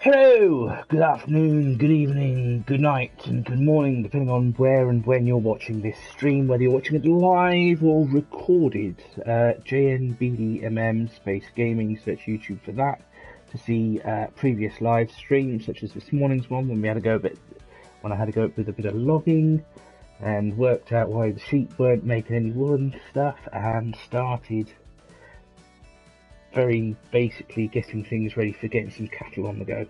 Hello, good afternoon, good evening, good night, and good morning, depending on where and when you're watching this stream, whether you're watching it live or recorded. JNBDMM Space Gaming, search YouTube for that to see previous live streams, such as this morning's one when I had to go with a bit of logging and worked out why the sheep weren't making any wool and stuff, and started very basically getting things ready for getting some cattle on the go.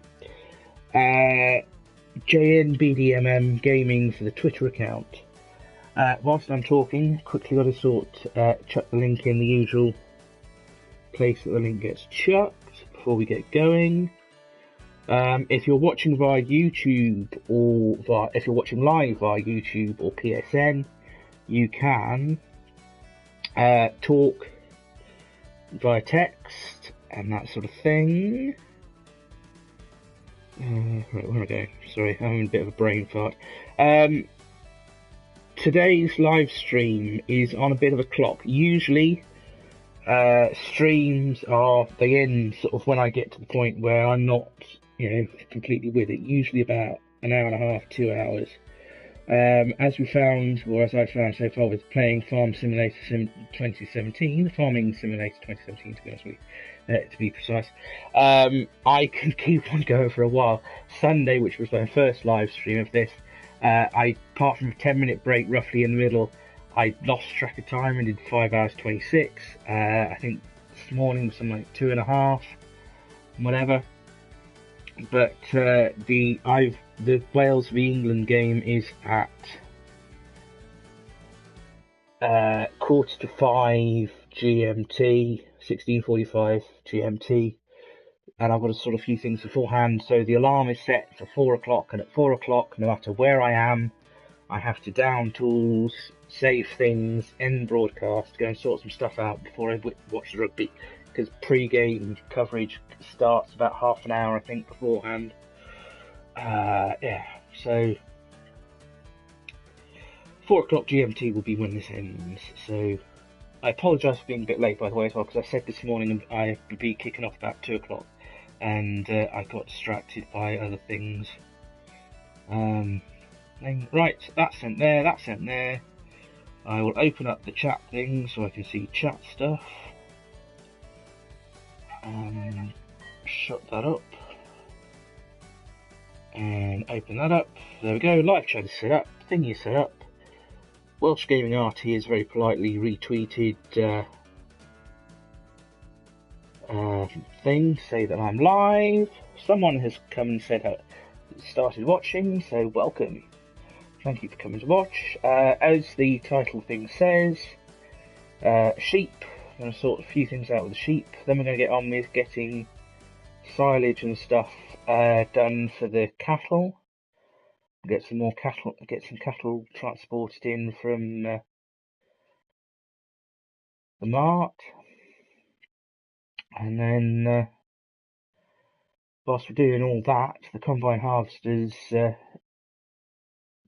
JNBDMM Gaming for the Twitter account. Whilst I'm talking, quickly got to chuck the link in the usual place that the link gets chucked before we get going. If you're watching via YouTube if you're watching live via YouTube or PSN, you can talk via text and that sort of thing. Right, where am I going? Sorry, I'm having a bit of a brain fart. Today's live stream is on a bit of a clock. Usually, streams they end sort of when I get to the point where I'm not, completely with it. Usually about an hour and a half, 2 hours. As I found so far with playing Farm Simulator 2017, Farming Simulator 2017 to be honest with you, to be precise, I can keep on going for a while. Sunday, which was my first live stream of this, apart from a 10-minute break roughly in the middle, I lost track of time and did 5 hours 26. I think this morning was something like 2.5, whatever. But the Wales v England game is at 4:45 GMT, 16:45 GMT, and I've got a sort of few things beforehand. So the alarm is set for 4 o'clock, and at 4 o'clock, no matter where I am, I have to down tools, save things, end broadcast, go and sort some stuff out before I watch the rugby, because pre-game coverage starts about half an hour, I think, beforehand. So 4 o'clock GMT will be when this ends. So I apologise for being a bit late, by the way, as well, because I said this morning I would be kicking off about 2 o'clock, and I got distracted by other things. Right, that's sent there, that's sent there. I will open up the chat thing so I can see chat stuff. Shut that up. And open that up. There we go, live chat is set up, thingy is set up. Welsh Gaming RT has very politely retweeted thing, say that I'm live. Someone has come and said started watching, so welcome. Thank you for coming to watch. As the title thing says, sheep. I'm going to sort a few things out with the sheep. Then we're going to get on with getting silage and stuff done for the cattle. Get some cattle transported in from the mart. And then whilst we're doing all that, the combine harvester's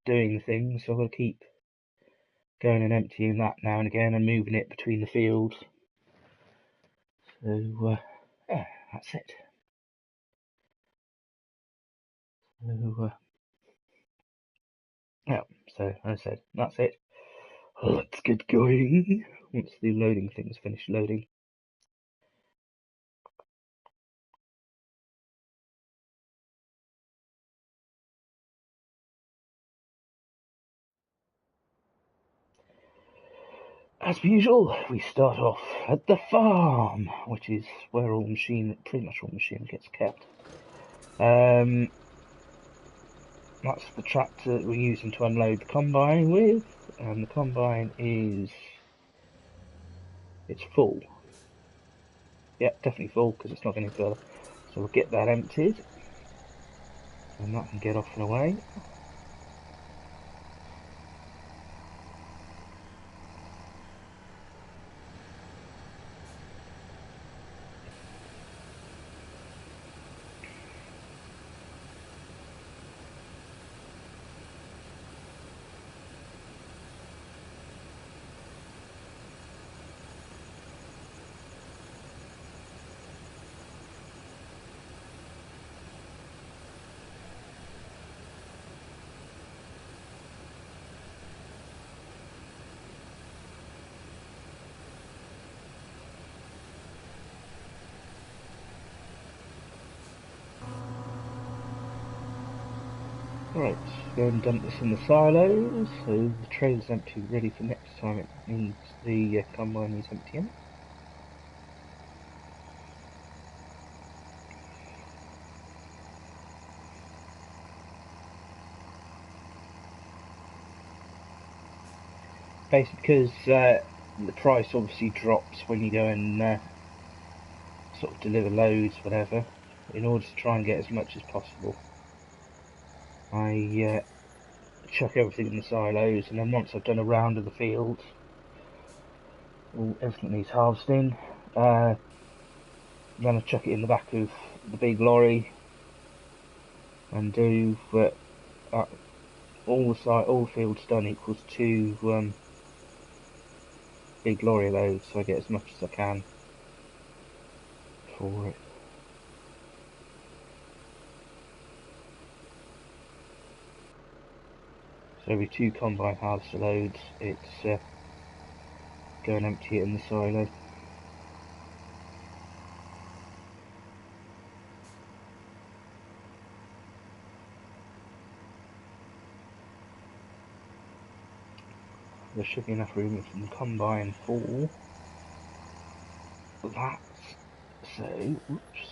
doing things, so I've got to keep going and emptying that now and again and moving it between the fields. So yeah, that's it. So yeah, so as I said, that's it. Let's get going. Once the loading thing's finished loading. As per usual, we start off at the farm, which is where pretty much all machinery gets kept. That's the tractor that we're using to unload the combine with, and the combine it's full. Yeah, definitely full because it's not getting further. So we'll get that emptied, and that can get off and away. Right, go and dump this in the silos, so the trailer's empty, ready for next time it needs, the combine needs emptying. Basically because the price obviously drops when you go and sort of deliver loads, whatever. In order to try and get as much as possible, I chuck everything in the silos, and then once I've done a round of the fields, everything needs harvesting, then I chuck it in the back of the big lorry and do all the fields done equals 2 big lorry loads, so I get as much as I can for it. So every 2 combine harvester loads, it's go and empty it in the silo. There should be enough room in the combine for that. So, oops.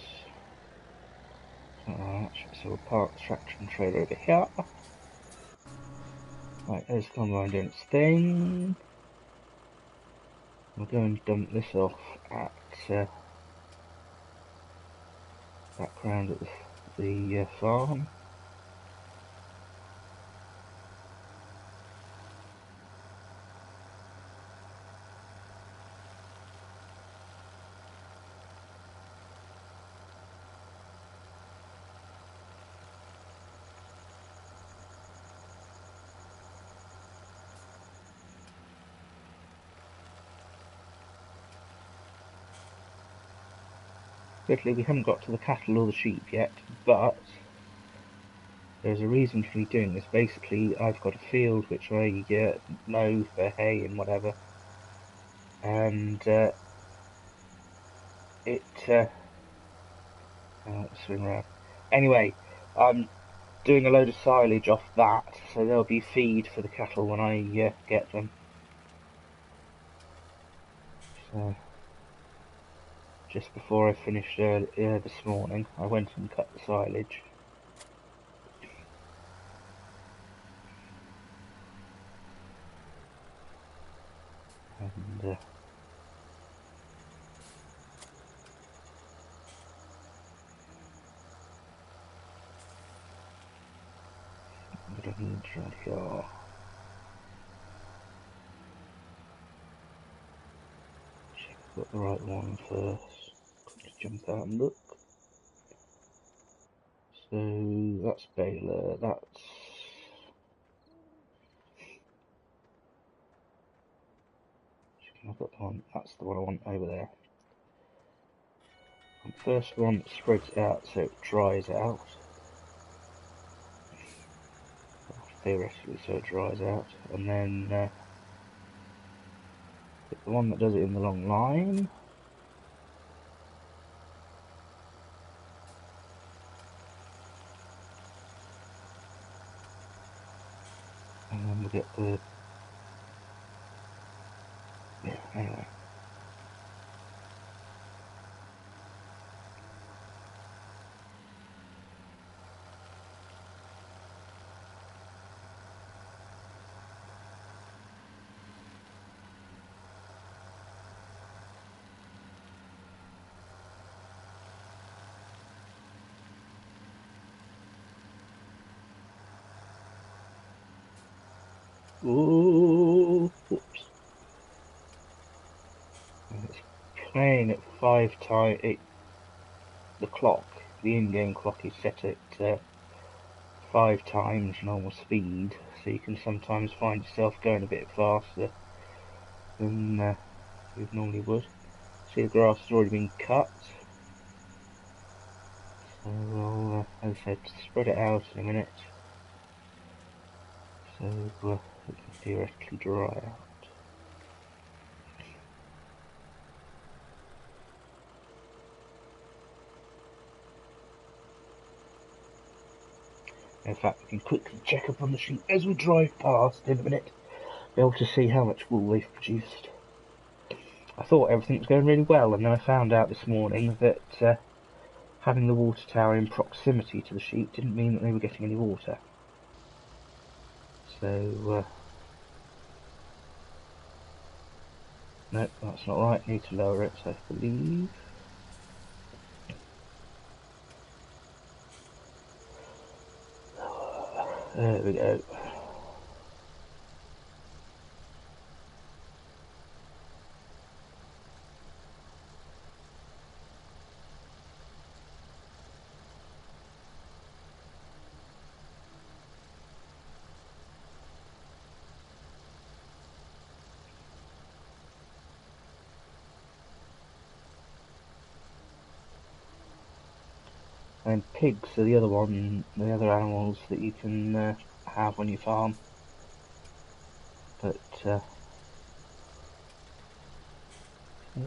So we'll park the traction trailer over here. Right, there's the combine doing its thing. We'll go and dump this off at background at the farm. Luckily we haven't got to the cattle or the sheep yet, but there's a reason for me doing this. Basically, I've got a field which I mow for hay and whatever, and swing around. Anyway, I'm doing a load of silage off that, so there'll be feed for the cattle when I get them. So, just before I finished this morning, I went and cut the silage. And what I need right here. Check I've got the right one first. Quickly jump out and look. So that's baler, that's I've got the one, that's the one I want over there. And first one spreads out so it dries out. Theoretically, so it dries out, and then the one that does it in the long line. And then we'll get the, yeah, anyway. Ooh, whoops. And it's playing at 5 times, the clock, the in-game clock is set at 5 times normal speed, so you can sometimes find yourself going a bit faster than you normally would. See, the grass has already been cut, so we'll, as I said, spread it out in a minute, so it can theoretically dry out. In fact, we can quickly check up on the sheep as we drive past in a minute, be able to see how much wool they've produced. I thought everything was going really well, and then I found out this morning that having the water tower in proximity to the sheep didn't mean that they were getting any water. So, no, that's not right. Need to lower it, I believe. There we go. And pigs are the other animals that you can have when you farm. But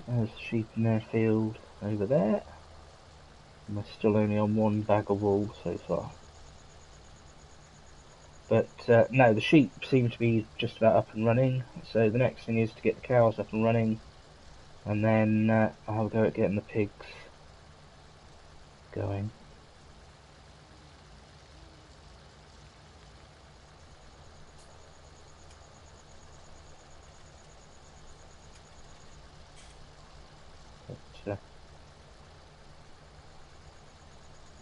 there's sheep in their field over there. And we're still only on one bag of wool so far. But no, the sheep seem to be just about up and running. So the next thing is to get the cows up and running, and then I'll go at getting the pigs going. But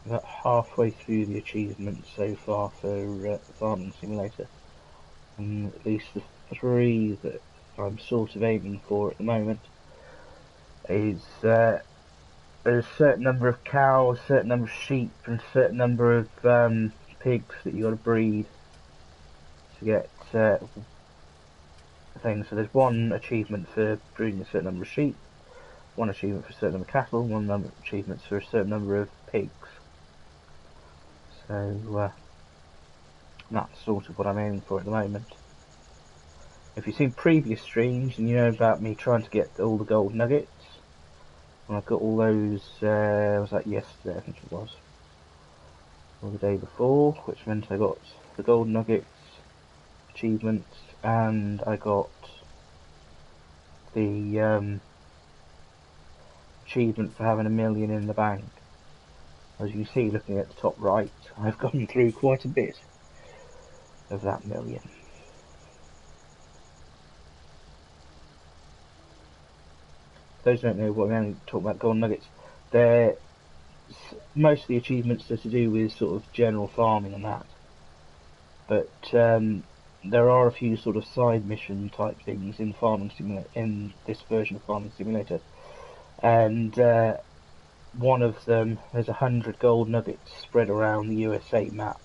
about halfway through the achievements so far for Farming Simulator, and at least the 3 that I'm sort of aiming for at the moment is there's a certain number of cows, a certain number of sheep, and a certain number of pigs that you got to breed to get things. So there's one achievement for breeding a certain number of sheep, one achievement for a certain number of cattle, one number of achievements for a certain number of pigs. So that's sort of what I'm aiming for at the moment. If you've seen previous streams and you know about me trying to get all the gold nuggets, and I've got all those, was that yesterday I think it was, or the day before, which meant I got the gold nuggets achievements, and I got the achievement for having 1 million in the bank. As you can see, looking at the top right, I've gone through quite a bit of that 1 million. Those who don't know what I'm talking about, gold nuggets, most of the achievements are to do with sort of general farming and that, but there are a few sort of side mission type things in Farming Simulator, in this version of Farming Simulator, and one of them, there's 100 gold nuggets spread around the USA map,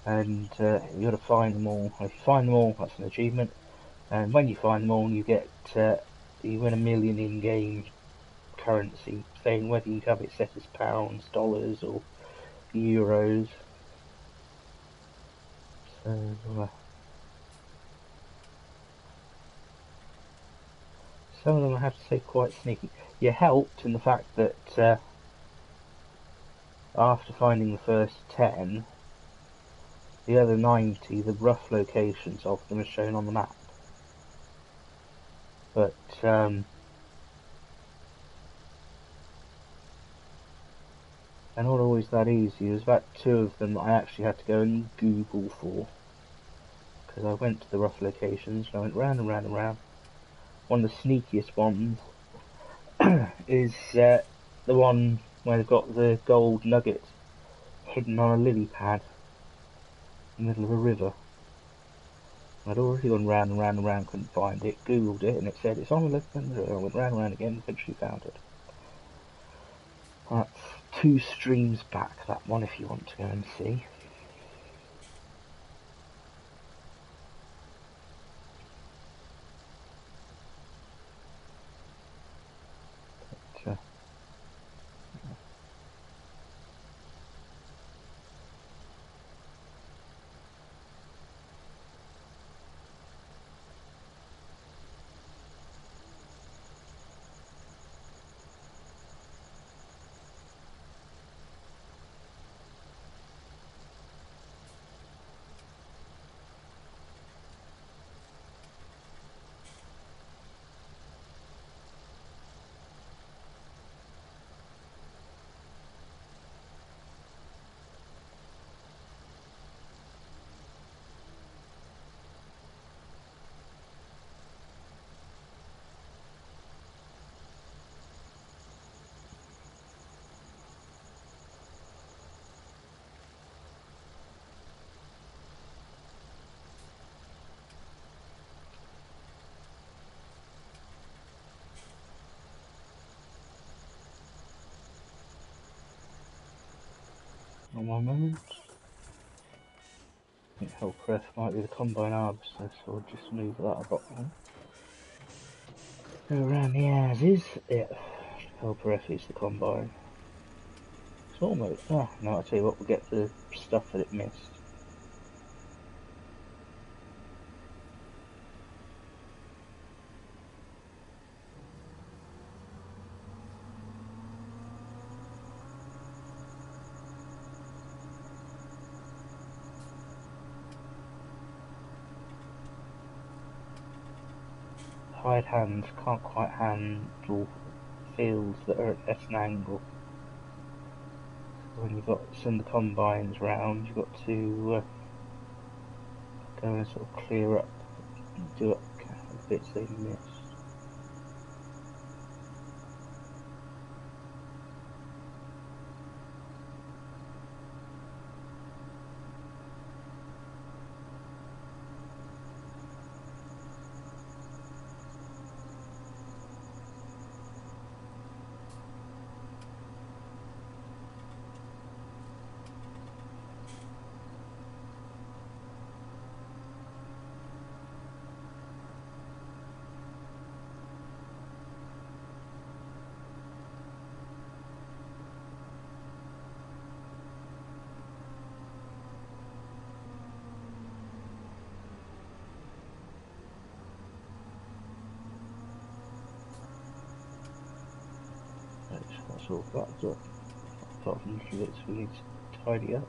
and you got to find them all. If you find them all, that's an achievement, and when you find them all, you get you win 1 million in-game currency, saying whether you have it set as pounds, dollars, or euros. So some of them I have to say quite sneaky. You helped in the fact that after finding the first 10, the other 90, the rough locations of them are shown on the map. But they're not always that easy. There's about 2 of them that I actually had to go and Google for, because I went to the rough locations and I went round and round and round. One of the sneakiest ones is the one where they've got the gold nuggets hidden on a lily pad in the middle of a river. I'd already gone round and round and round, couldn't find it, googled it, and it said it's on the left hand river. I went round and round again, eventually found it. That's 2 streams back, that one, if you want to go and see. But, One moment. I think help ref might be the combine harvester, so we'll just move that a bit on. Go around the houses. Yeah, help ref is the combine. It's almost. Oh, no, I'll tell you what, we'll get the stuff that it missed. Hide hands can't quite handle fields that are at an angle. So when you've got send the combines round, you've got to go and sort of clear up, do up the bits they missed. That's all wrapped up, apart from a few bits we need to tidy up.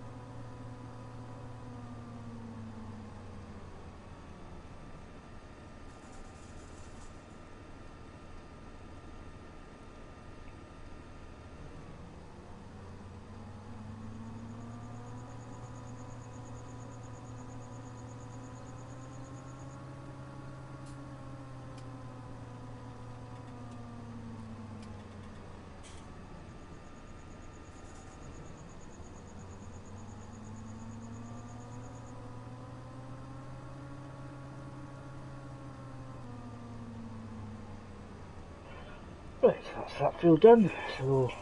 Right, that's that field done, so we'll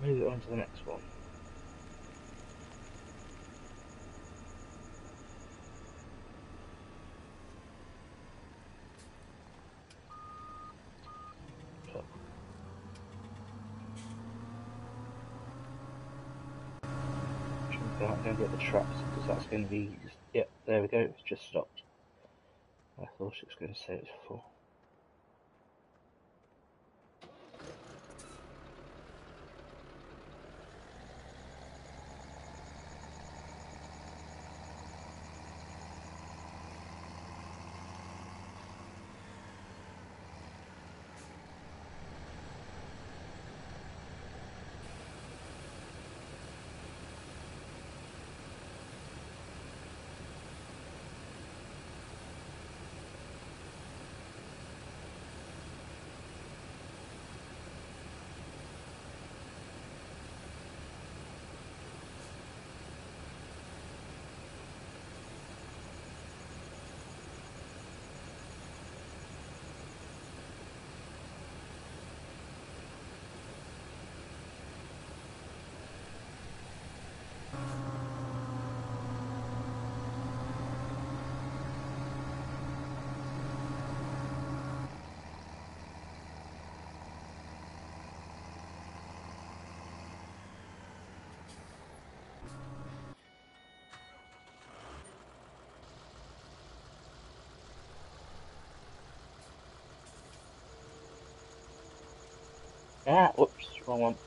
move it on to the next one. So, I'm going to get the traps because that's going to be. Yep, there we go, it's just stopped. I thought it was going to say it was full. Ah, whoops, wrong one.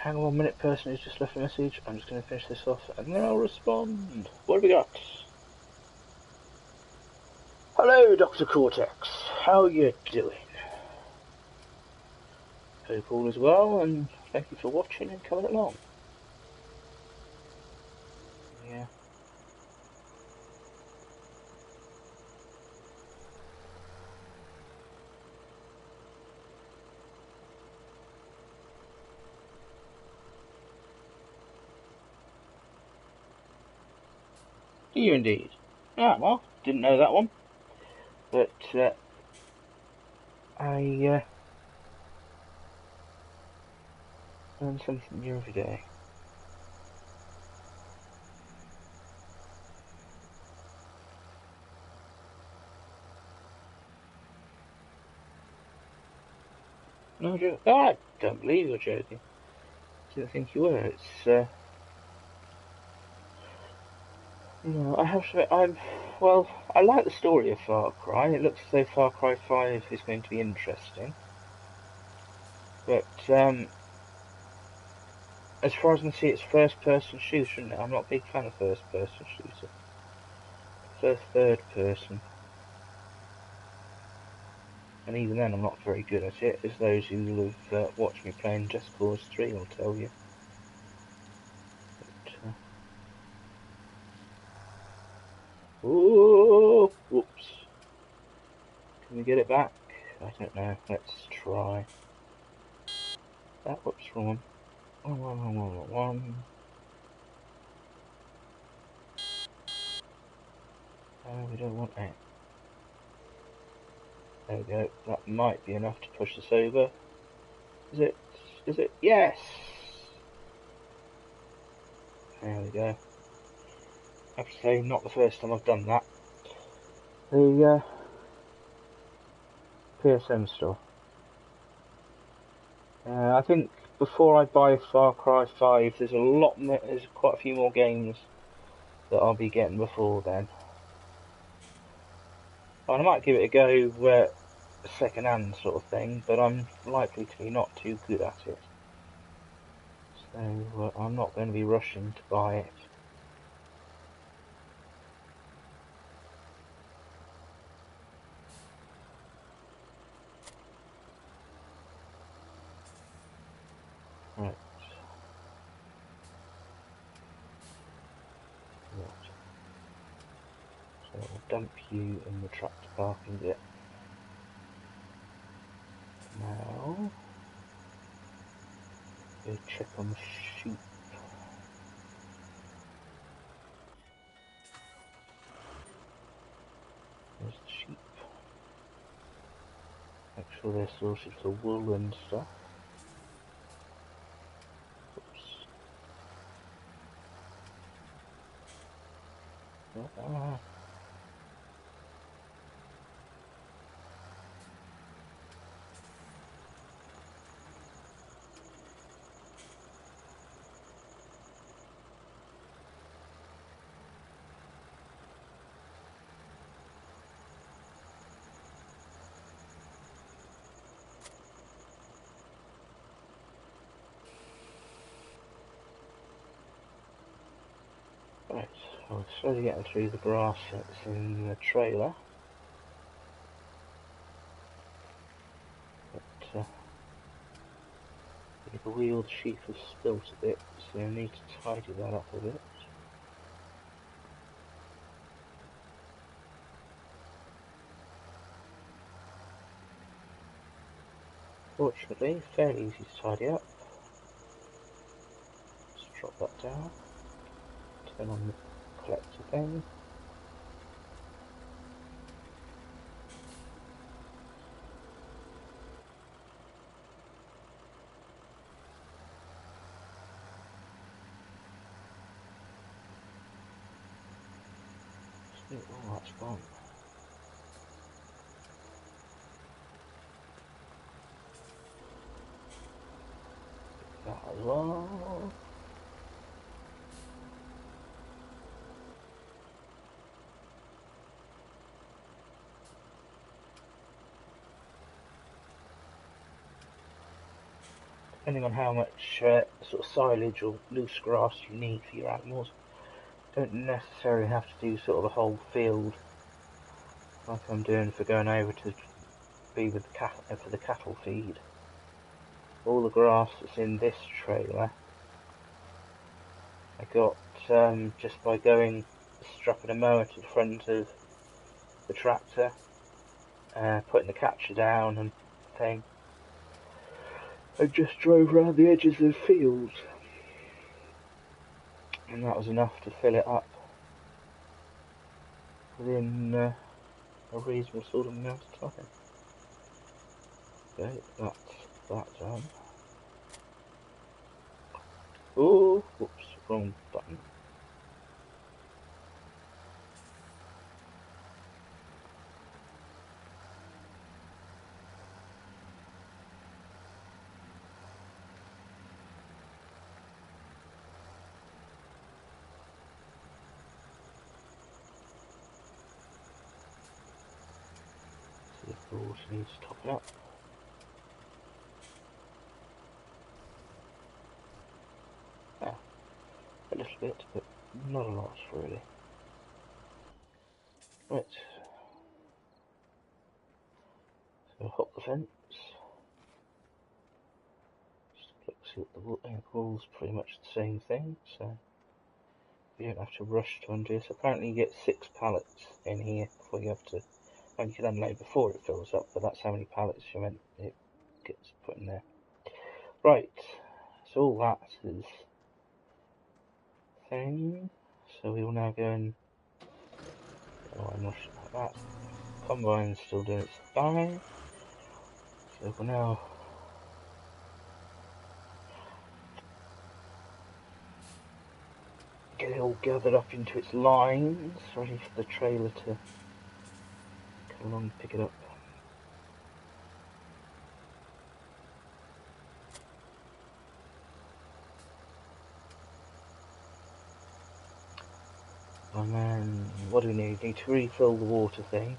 hang on 1 minute, person who's just left a message. I'm just going to finish this off and then I'll respond. What have we got? Hello, Dr. Cortex. How you doing? Hope all is well, and thank you for watching and coming along. Yeah. Do you indeed? Ah, well, didn't know that one. But, I, learn something new every day. No joke. Oh, I don't believe you're joking. I didn't think you were. It's, no, I have to admit, well, I like the story of Far Cry. It looks as though Far Cry 5 is going to be interesting. But, as far as I can see, it's first-person shooter, isn't it? I'm not a big fan of first-person shooter. Third-person. And even then, I'm not very good at it, as those who have watched me playing Just Cause 3 will tell you. But, oh, whoops. Can we get it back? I don't know. Let's try. That whoops, wrong one. We don't want that. There we go. That might be enough to push this over. Is it? Is it? Yes! There we go. I have to say, not the first time I've done that. The PSN store. I think before I buy Far Cry 5, there's quite a few more games that I'll be getting before then. And I might give it a go second-hand sort of thing, but I'm likely to be not too good at it. So I'm not going to be rushing to buy it. Right. So I'll dump you in the tractor parking bit. Now, go check on the sheep. There's the sheep. Make sure they're sorted for wool and stuff. Oops. Ah. Right, I'm slowly getting through the grass that's in the trailer. But the wheeled sheep has spilt a bit, so I need to tidy that up a bit. Fortunately, fairly easy to tidy up. Just drop that down. Turn on the collector thing. Oh, that's gone. That as well. depending on how much sort of silage or loose grass you need for your animals. Don't necessarily have to do sort of a whole field like I'm doing for going over to be with the for the cattle feed. All the grass that's in this trailer I got just by strapping a mower to the front of the tractor, putting the catcher down and thing. I just drove around the edges of the fields, and that was enough to fill it up within a reasonable sort of amount of time. Okay, that's that done. Oh, whoops, wrong button. So the water needs topping up. Yeah, a little bit, but not a lot really. Right, so hop the fence. Just look, see what the wall's pretty much the same thing, so you don't have to rush to undo this. Apparently you get 6 pallets in here before you have to, and you can unload before it fills up, but that's how many pallets it gets put in there. Right, so all that is thing. So we will now go and, oh, I'm not sure about that. Combine's still doing its thing. So we'll now get it all gathered up into its lines, ready for the trailer to come along and pick it up. And then, what do we need? We need to refill the water thing.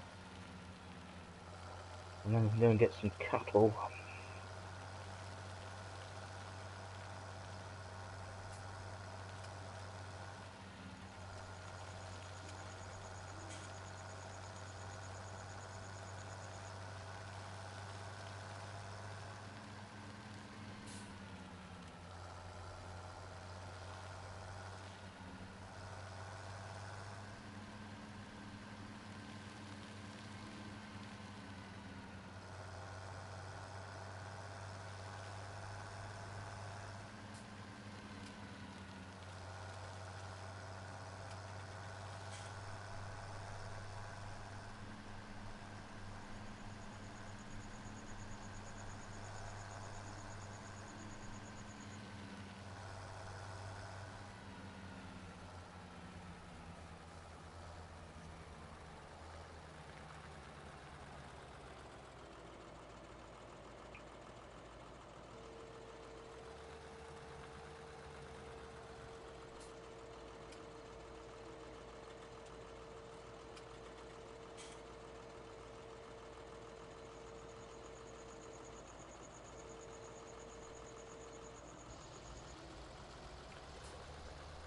And then we can go and get some cattle.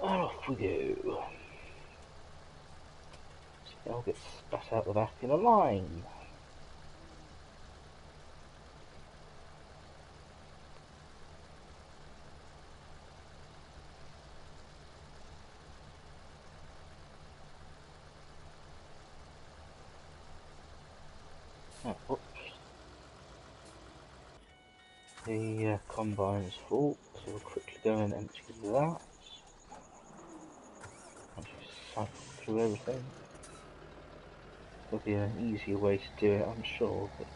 And off we go. So they all get spat out the back in a line. Oh, whoops. The combine's full, so we'll quickly go and empty that. Once we cycle through everything. There'll be an easier way to do it, I'm sure, but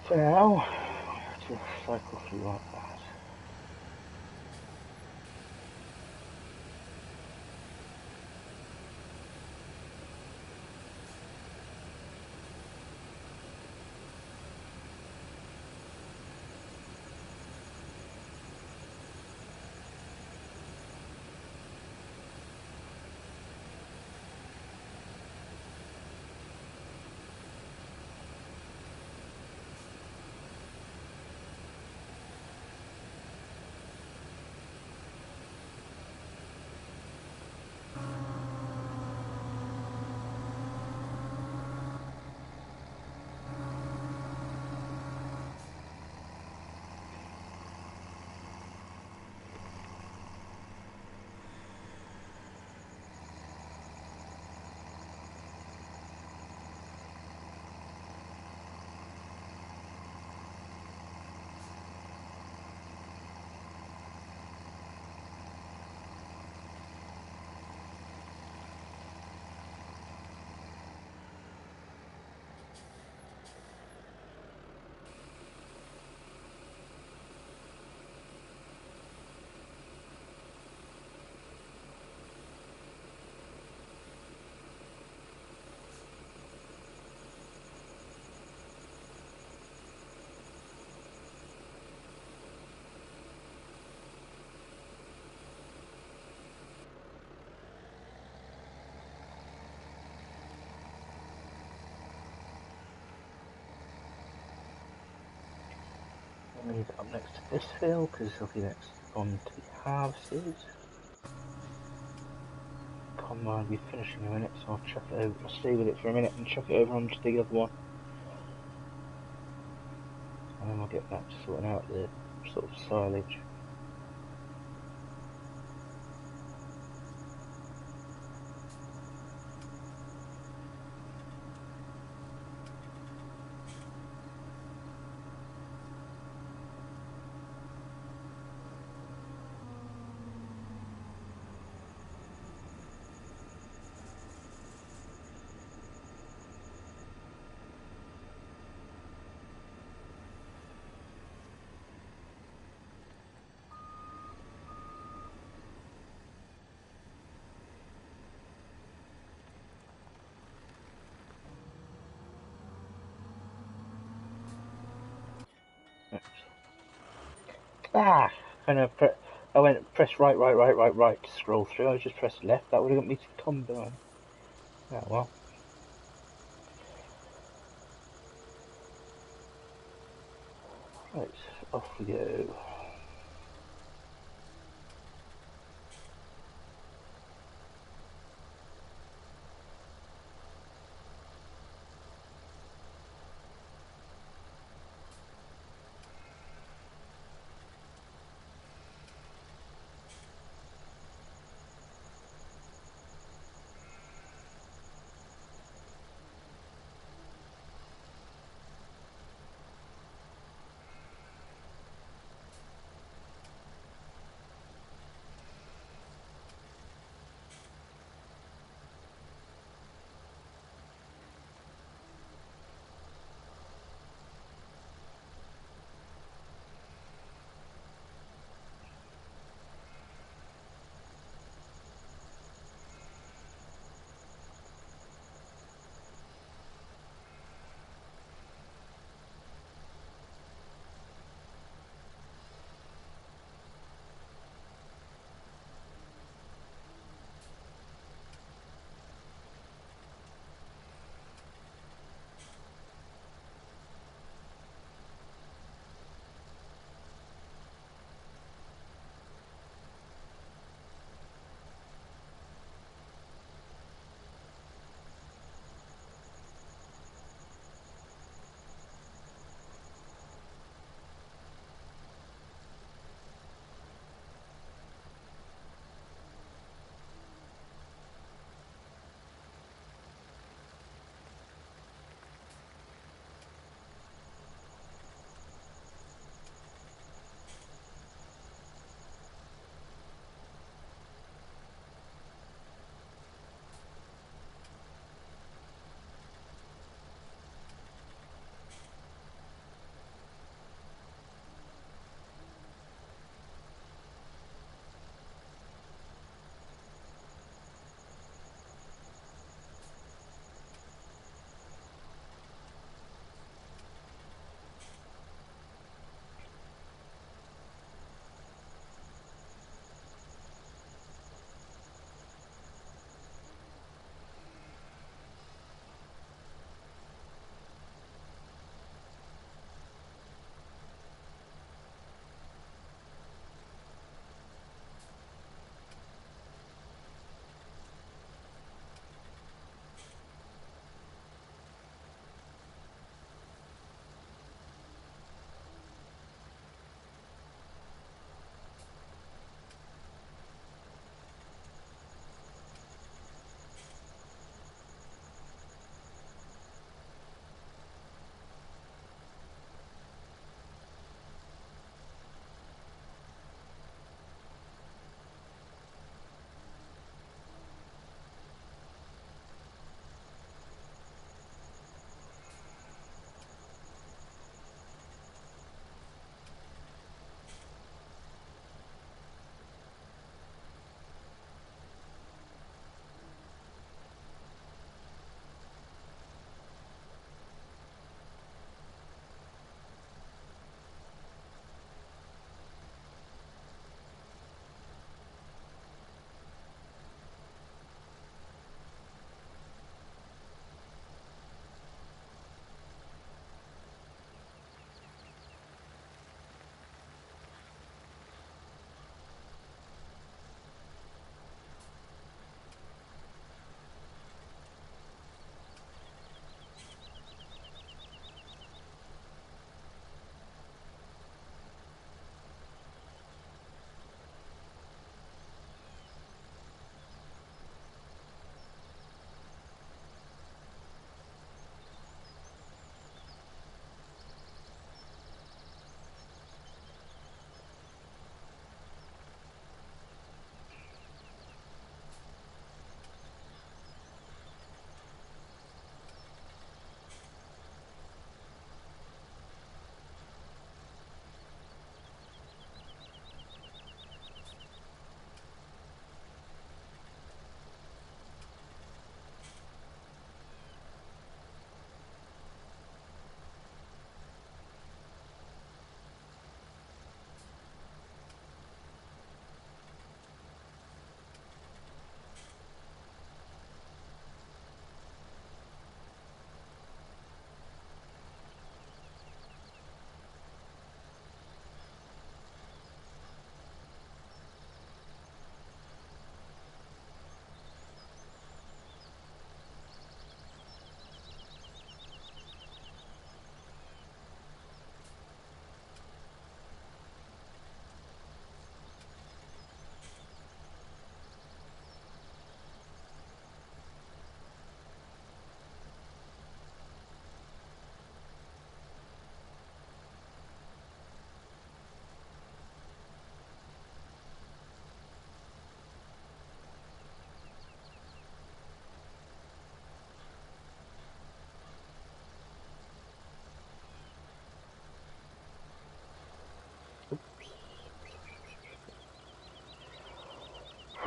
for now, I have to cycle through like that. Move it up next to this field because it'll be next on to be harvested. Combine will be finishing in a minute, so I'll chuck it over. I'll stay with it for a minute and chuck it over onto the other one. And then I'll get back to sorting out the sort of silage. Ah! I went press right to scroll through. I just pressed left. That would have got me to combine. Oh well. Right, off we go.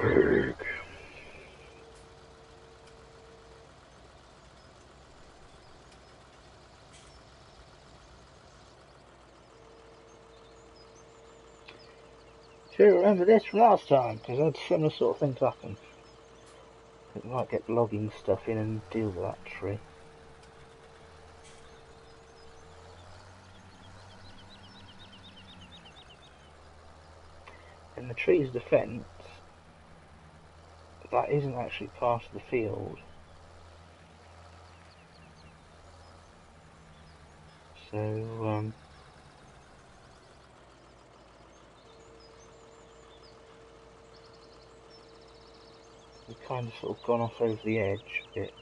Pig. Do you remember this from last time? Because I had similar sort of things happen. We might get logging stuff in and deal with that tree. In the tree's defence, that isn't actually part of the field. So, we've kind of sort of gone off over the edge a bit.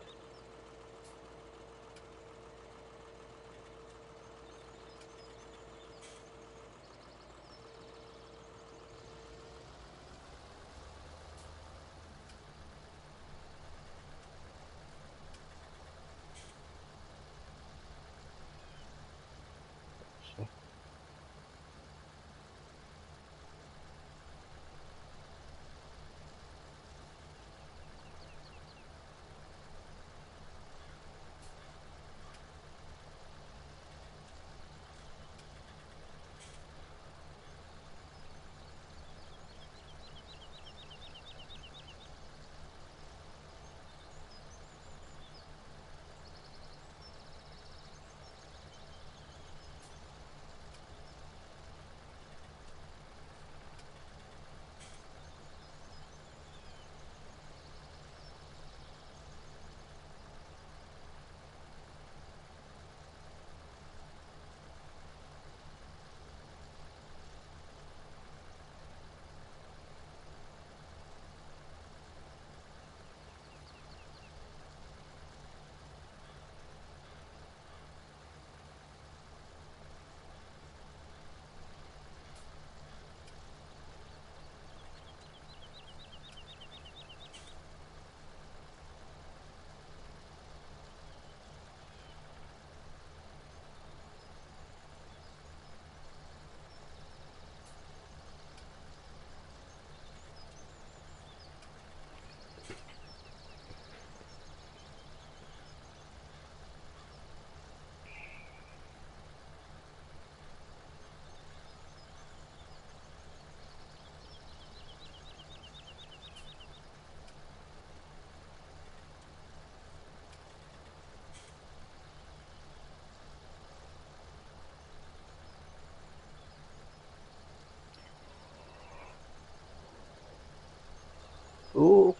So, ooh,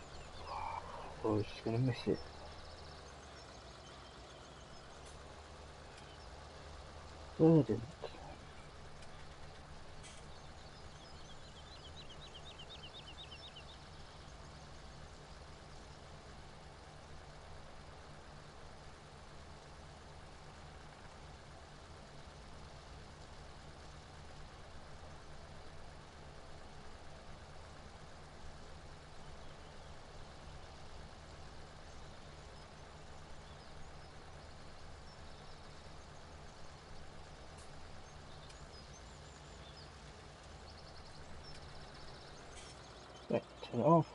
I was just going to miss it. Verdant. Right, turn it off.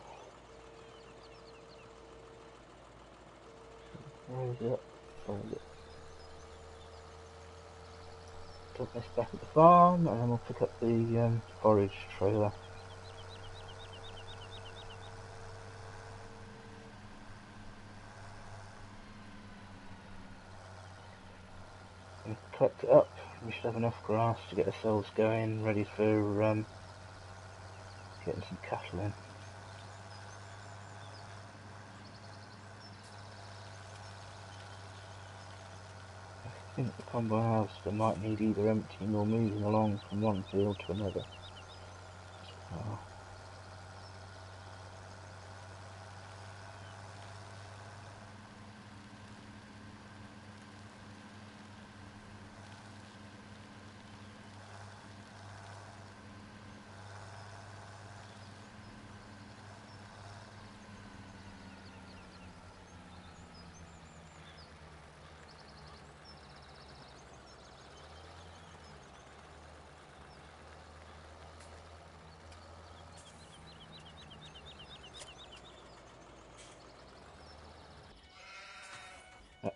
Where is it? Find it. Dump this back at the farm, and then we'll pick up the forage trailer. And collect it up. We should have enough grass to get ourselves going, ready for getting some cattle in. I think the combine harvester might need either emptying or moving along from one field to another. Oh.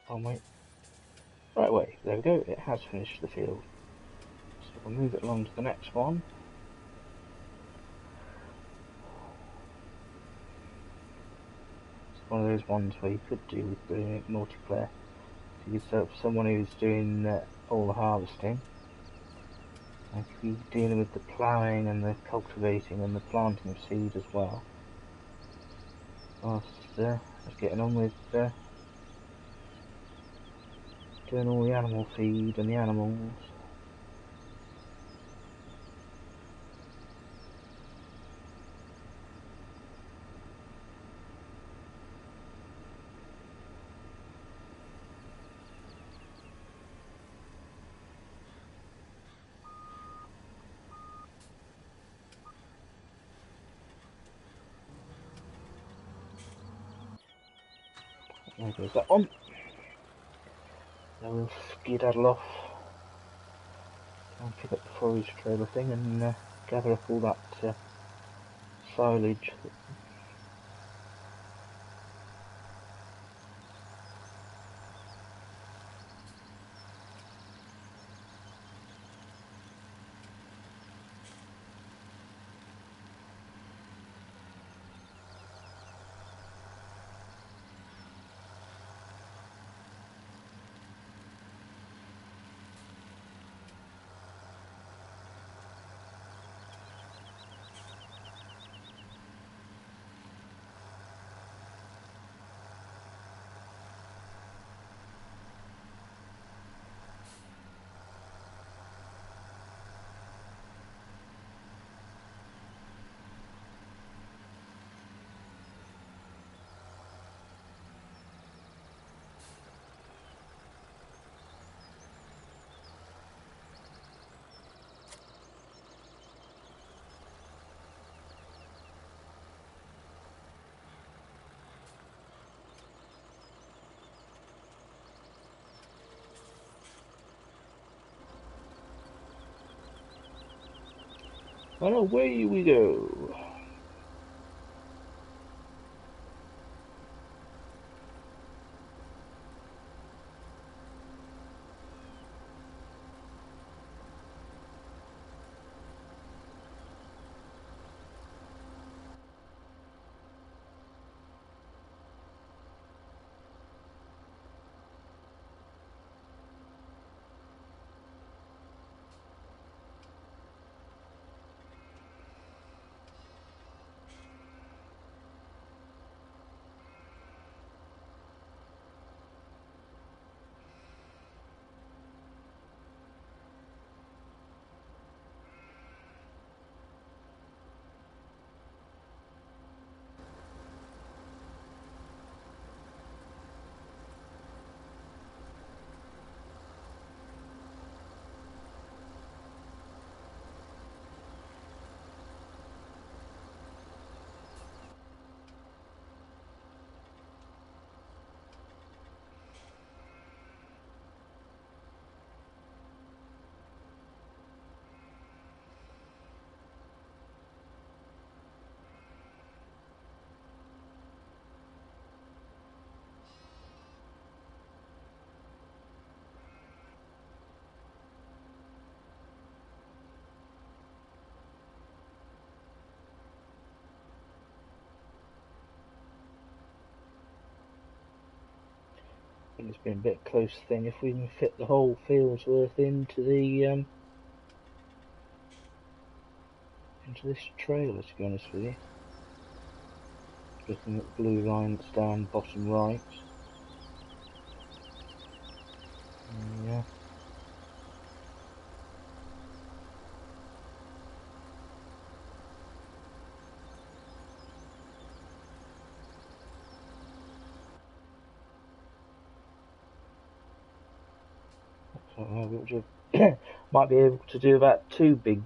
I'll wait. Right way, there we go, it has finished the field. So we'll move it along to the next one. It's one of those ones where you could do with doing it multiplayer. So you set up someone who's doing all the harvesting. I could be dealing with the ploughing and the cultivating and the planting of seed as well. Whilst just getting on with doing all the animal feed and the animals. There goes that one. Now we'll skedaddle off and pick up the forage trailer thing and gather up all that silage. And away we go. I think it's been a bit close thing if we can fit the whole field's worth into this trailer, to be honest with you. Looking at the blue line that's down bottom right. Yeah. So, might be able to do about 2 big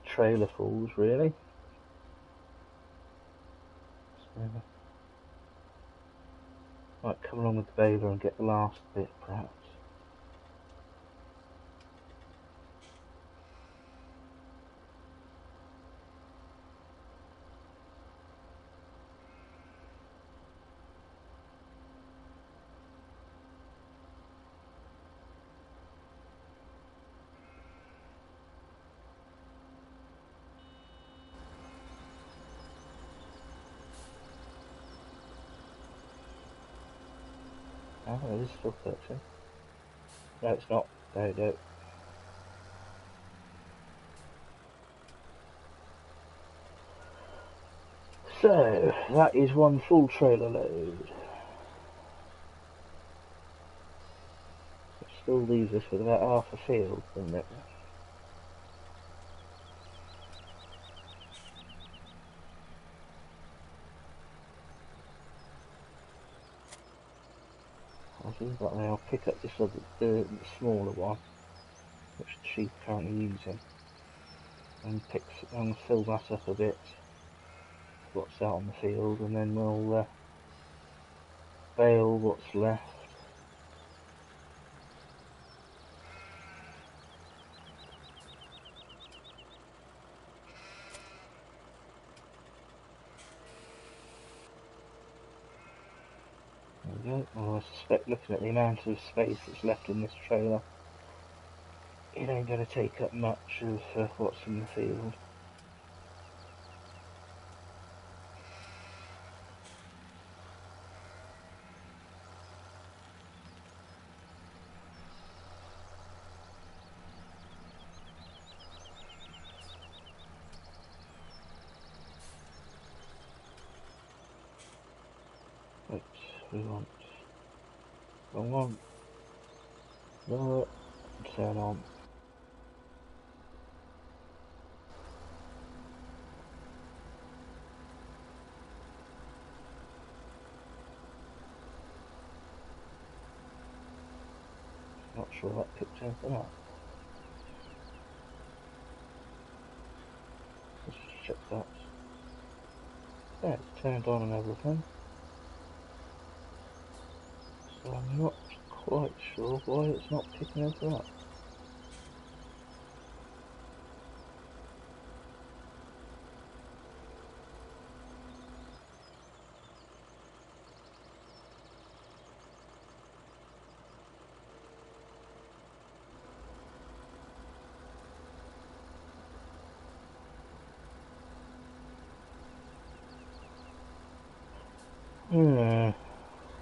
trailer fulls, really. So, might come along with the baler and get the last bit, perhaps. Oh, it is still searching. No, it's not. There we go. So, that is one full trailer load. It still leaves us with about half a field, doesn't it? I'll do that now. I'll pick up this other, the smaller one, which the sheep are currently using, and fill that up a bit, what's out on the field, and then we'll bale what's left. There we go. Well, I suspect, looking at the amount of space that's left in this trailer, it ain't going to take up much of what's in the field. Right, we want wrong one, lower, and turn on. Not sure that picked anything up. Let's just check that. Yeah, it's turned on and everything. So I'm not quite sure why it's not picking anything up.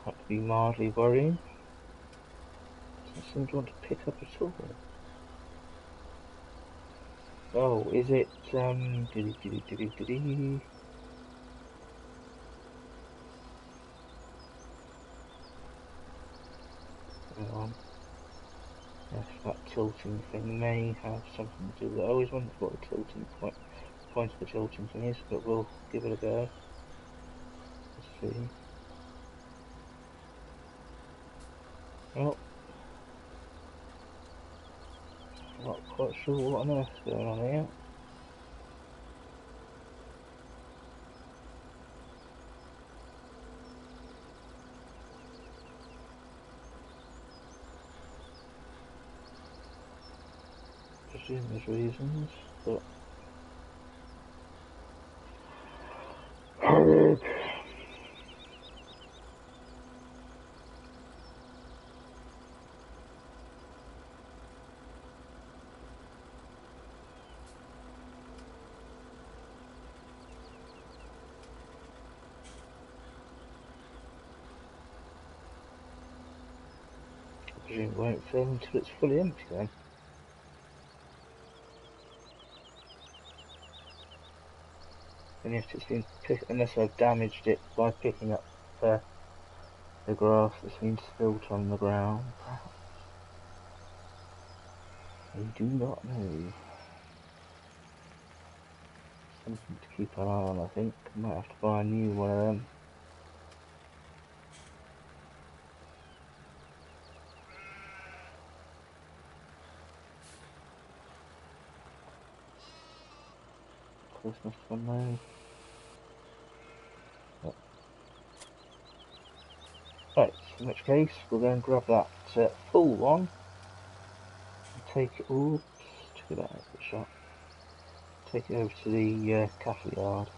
That could be mildly worrying. Doesn't seem to want to pick up at all. Oh, is it, Hang on. Yes, that tilting thing may have something to do with it. I always wondered what the tilting point of the tilting thing is, but we'll give it a go. Let's see. Well, I'm not quite sure what on earth's going on here. I presume there's reasons, but... I presume it won't fill until it's fully empty then. And yet it's been unless I've damaged it by picking up the grass that's been spilt on the ground, perhaps. I do not know. Something to keep an eye on, I think. I might have to buy a new one of them. Christmas one though. Yep. Right, in which case we'll go and grab that full one and take it. Oops, took it out of the shop. Take it over to the cattle yard.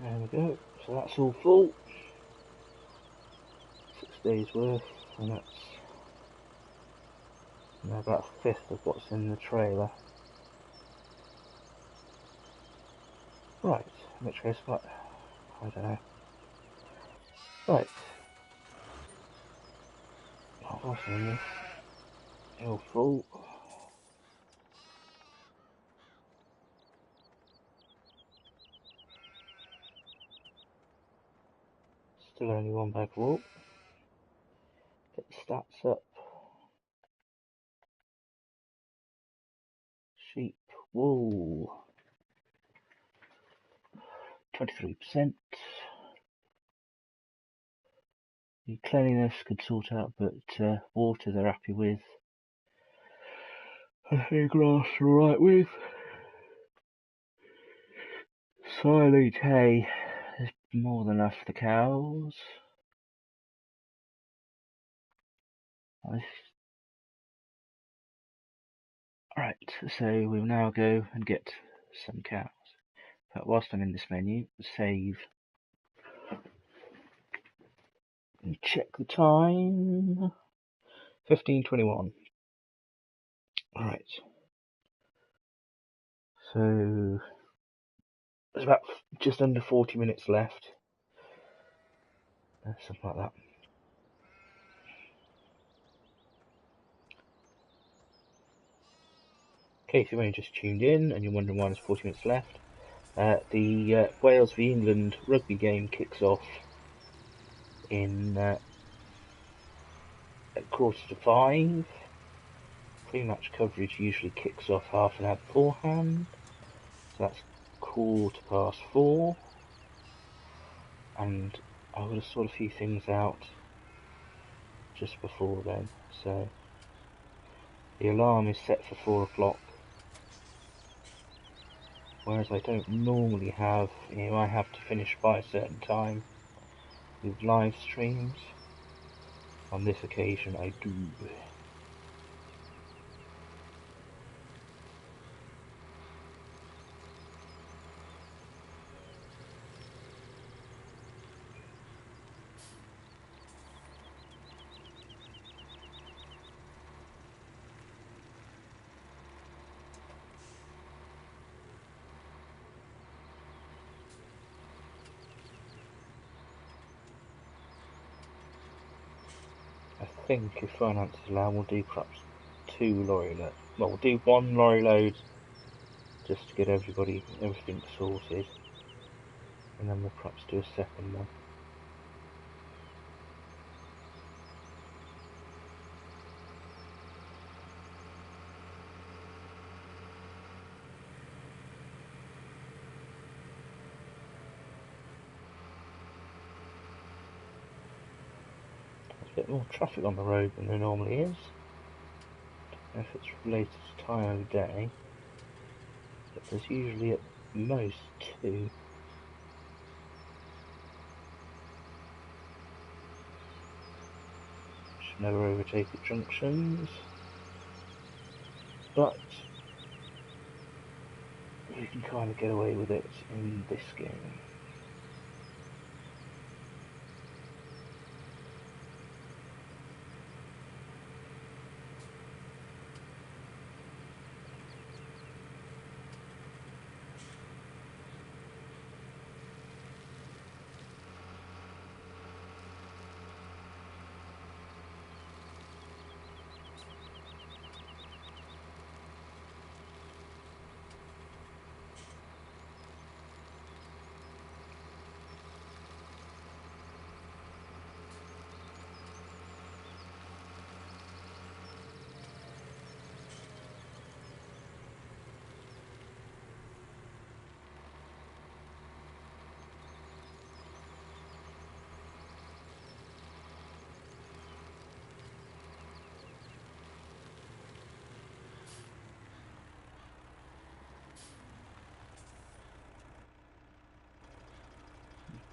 There we go. So that's all full. 6 days worth, and that's about a fifth of what's in the trailer. Right, which goes what? I don't know. Right. What was in this? All full. Still only one bag of wool. Get the stats up. Sheep wool. 23%. The cleanliness could sort out, but water they're happy with. I think grass are alright with. Silage hay is more than enough for the cows. Right, so we'll now go and get some cows. But whilst I'm in this menu, save and check the time. 15:21. Alright. So there's about just under 40 minutes left. Something like that. Okay, if you've only just tuned in and you're wondering why there's 40 minutes left, the Wales v England rugby game kicks off in at 4:45. Pre-match coverage usually kicks off half an hour beforehand, so that's 4:15, and I would have sorted a few things out just before then. So the alarm is set for 4 o'clock, whereas I don't normally have, I have to finish by a certain time with live streams. On this occasion I do. I think if finances allow, we'll do perhaps 2 lorry loads. Well, we'll do 1 lorry load just to get everything sorted, and then we'll perhaps do a second one. There's a bit more traffic on the road than there normally is. I don't know if it's related to time of day, but there's usually at most 2. Should never overtake at junctions, but you can kind of get away with it in this game.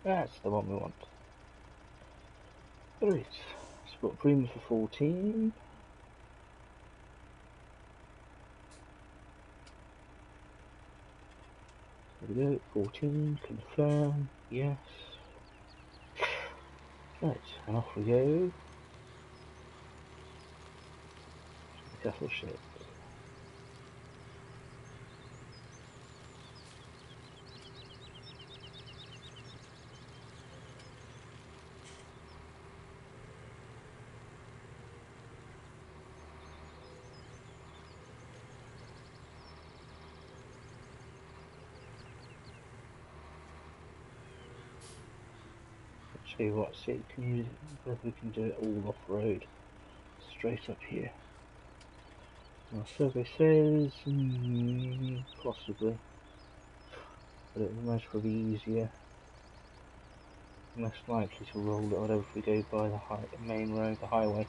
That's the one we want. Right, so we've got premium for 14. There we go, 14, confirm, yes. Right, and off we go. The castle ship. See what, see, can you, whether we can do it all off-road, straight up here. Our survey says, possibly, but it will most probably be easier, most likely to roll it over if we go by the main road, the highway.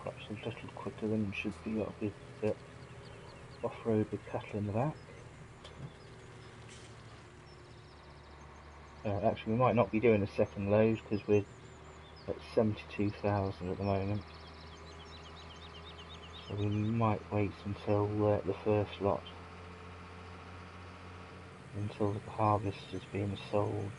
Perhaps a little quicker than it should be with off-road with cattle in the back. Actually, we might not be doing a second load because we're at 72,000 at the moment. So we might wait until the first lot, until the harvest is being sold.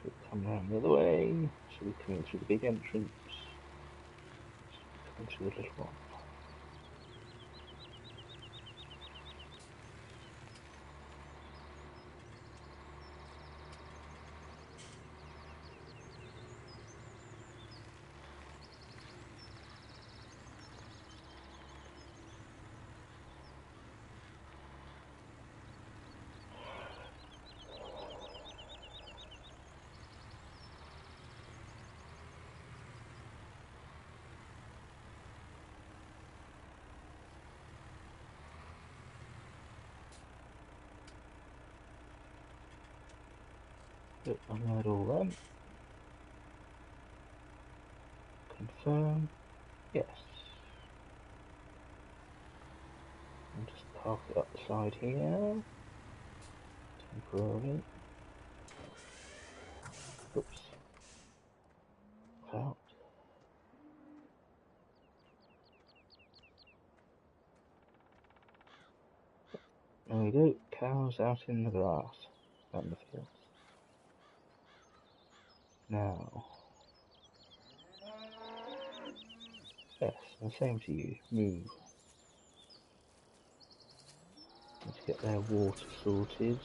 Should we come round the other way? Should we come in through the big entrance? Should we come in through the little one? Yep, unload all them. Confirm. Yes. And just park it up the side here. Temporarily. Oops. Out. There we go. Cows out in the grass. Out in the fields. Now. Yes, the same to you. Move. Let's get their water sorted.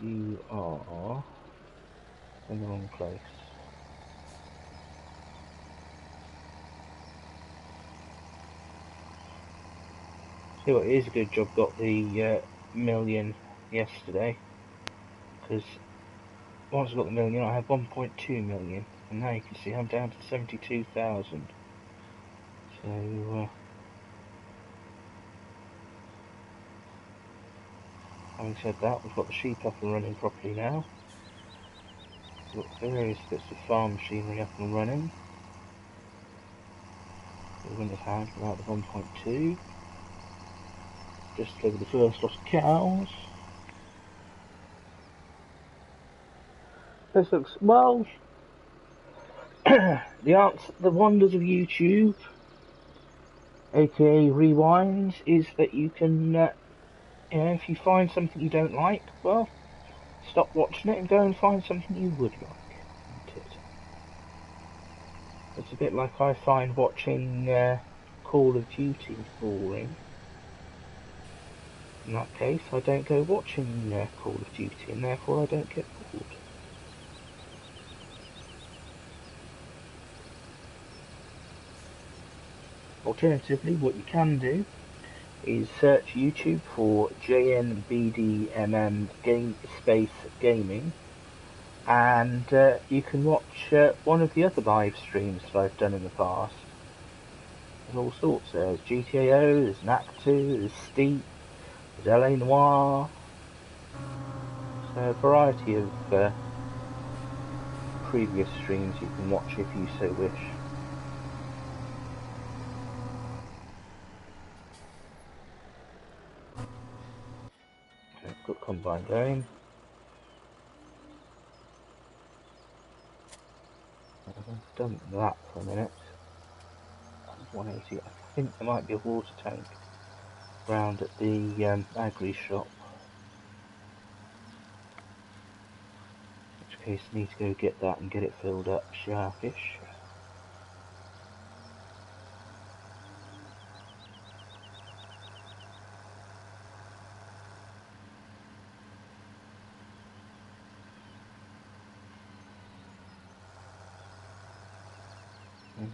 You are in the wrong place. See what, it is a good job got the million yesterday, because once I got the million I had 1.2 million, and now you can see I'm down to 72,000. So having said that, we've got the sheep up and running properly now. We've got various bits of farm machinery up and running. We wouldn't have had without the 1.2. Just over the first lot of cows. This looks, well, the wonders of YouTube, aka rewinds, is that you can, you know, if you find something you don't like, well, stop watching it and go and find something you would like, isn't it? It's a bit like I find watching Call of Duty boring. In that case, I don't go watching Call of Duty, and therefore I don't get bored. Alternatively, what you can do is search YouTube for JNBDMM gaming, and you can watch one of the other live streams that I've done in the past. There's all sorts. There's GTAO, there's NAC2, there's Steep, there's LA Noir. So a variety of previous streams you can watch if you so wish. I've got Combine going. I've done that for a minute. 180. I think there might be a water tank round at the agri shop. In which case I need to go get that and get it filled up sharpish.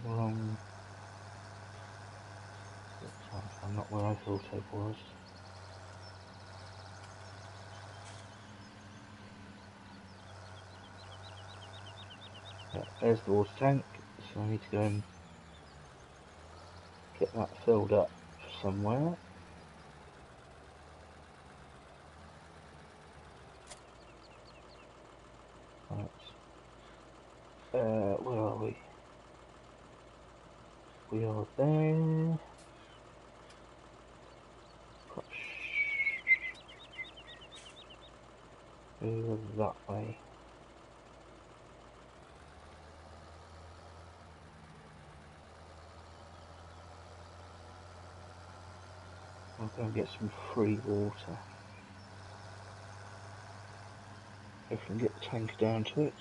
Wrong. I'm not where I thought I was. Yeah, there's the water tank, so I need to go and get that filled up somewhere. Right. Where are we? We are there. Over that way. I'll go and get some free water. If I can get the tank down to it.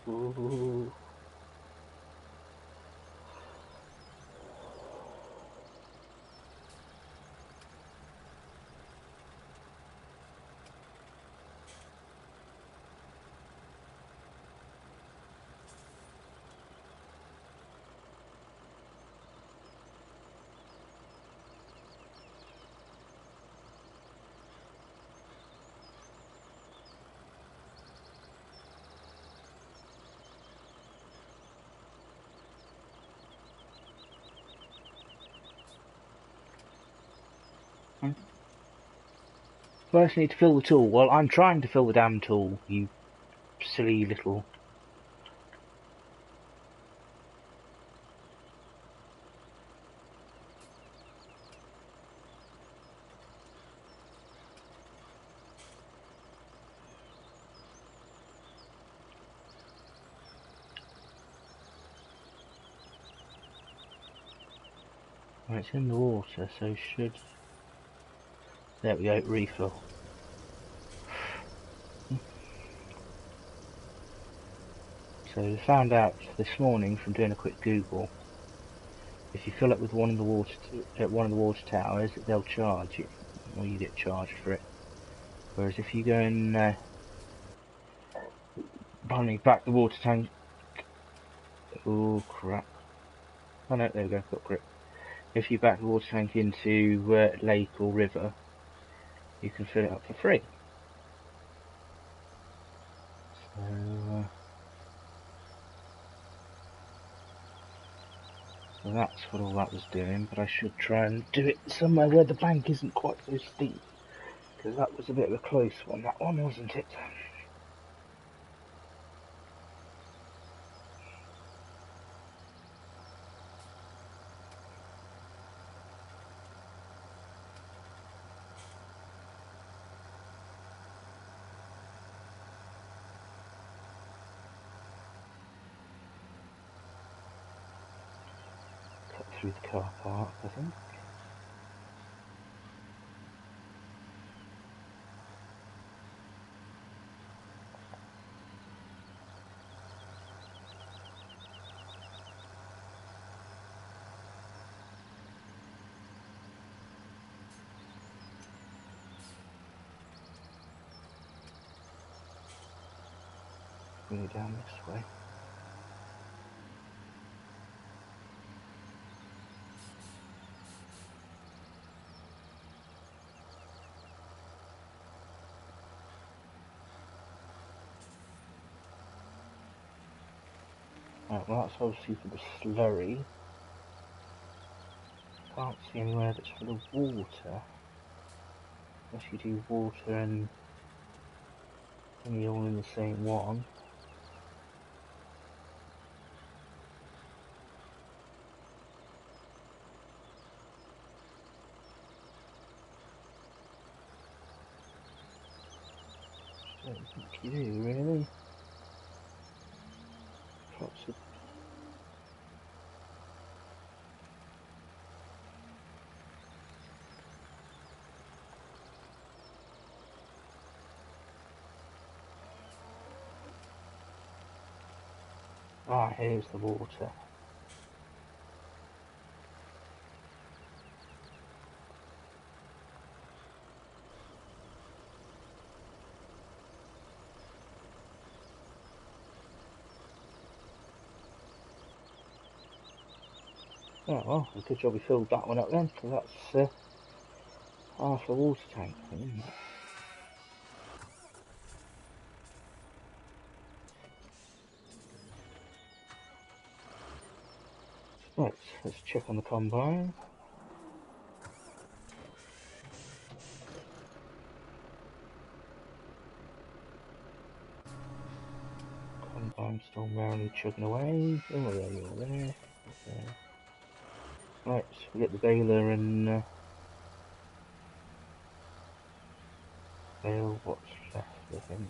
Ooh. First, I need to fill the tool. Well, I'm trying to fill the damn tool, you silly little. Well, it's in the water, so should. There we go, refill. So I found out this morning from doing a quick Google, if you fill it with one of the water towers, they'll charge you, or you get charged for it. Whereas if you go and back the water tank. Oh crap! Oh no, there we go. Got grip. If you back the water tank into lake or river, you can fill it up for free. So that's what all that was doing, but I should try and do it somewhere where the bank isn't quite so steep, because that was a bit of a close one, that one, wasn't it? Cut through the car park, I think. Bring it down this way. Right, well that's obviously for the slurry. Can't see anywhere that's for the water. Unless you do water and all in the same one. I don't think you do, really. Lots of... Ah, here's the water. Oh well, a good job we filled that one up then, because that's half a water tank, isn't it? Right, let's check on the combine. Combine still merrily chugging away. Oh, there you are, there. Okay. Right, so we get the baler and bale what's left, I think.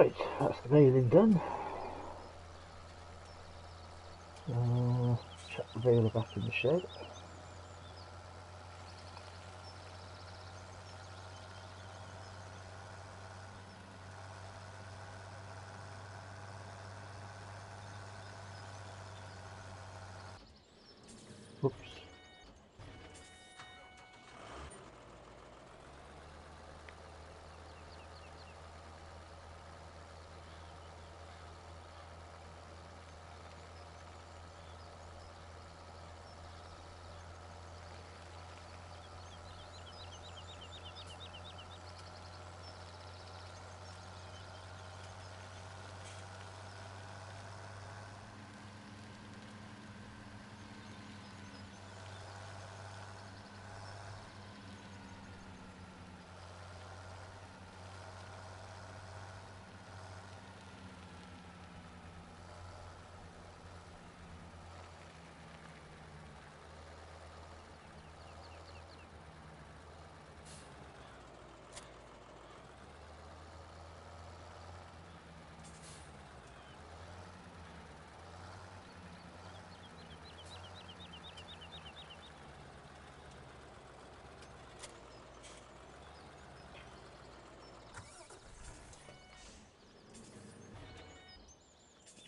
Right, that's the baling done. Chuck the baler back in the shed. Oops.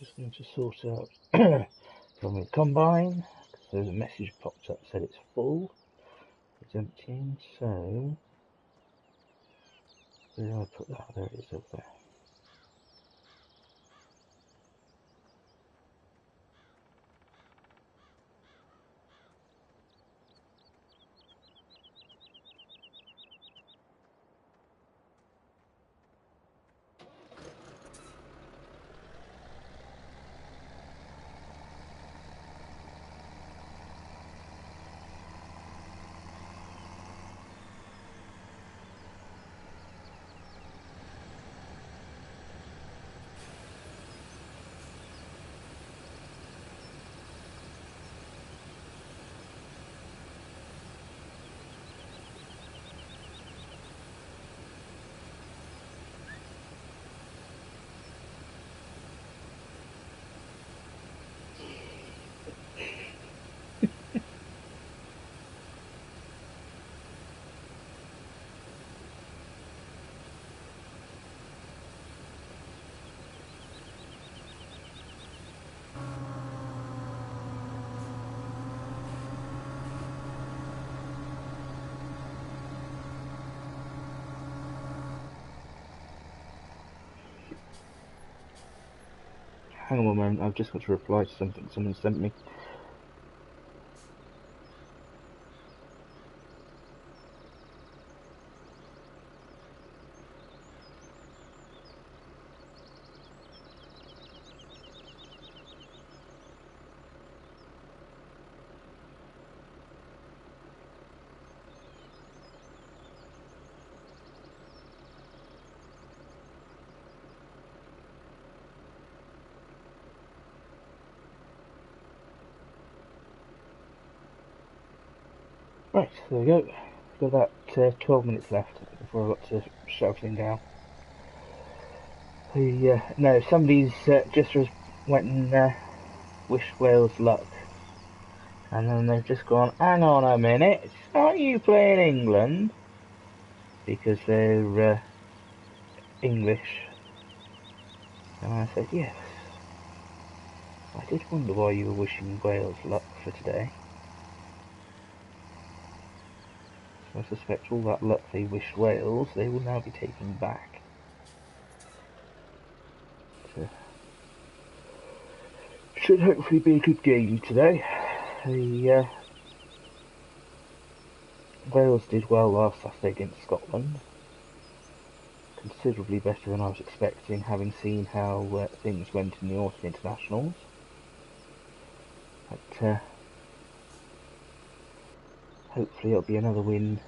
Just going to sort out from the combine, because there's a message popped up said it's full, it's emptying, so where do I put that? There it is up there. Hang on a moment, I've just got to reply to something someone sent me. Right, there we go. Got about 12 minutes left before I've got to shut everything down. No, somebody's just went and wished Wales luck. And then they've just gone, hang on a minute, aren't you playing England? Because they're English. And I said, yes. I did wonder why you were wishing Wales luck for today. So I suspect all that luck they wished Wales, they will now be taking back. So, should hopefully be a good game today. Wales did well last Saturday against Scotland. Considerably better than I was expecting, having seen how things went in the autumn internationals. But hopefully it'll be another win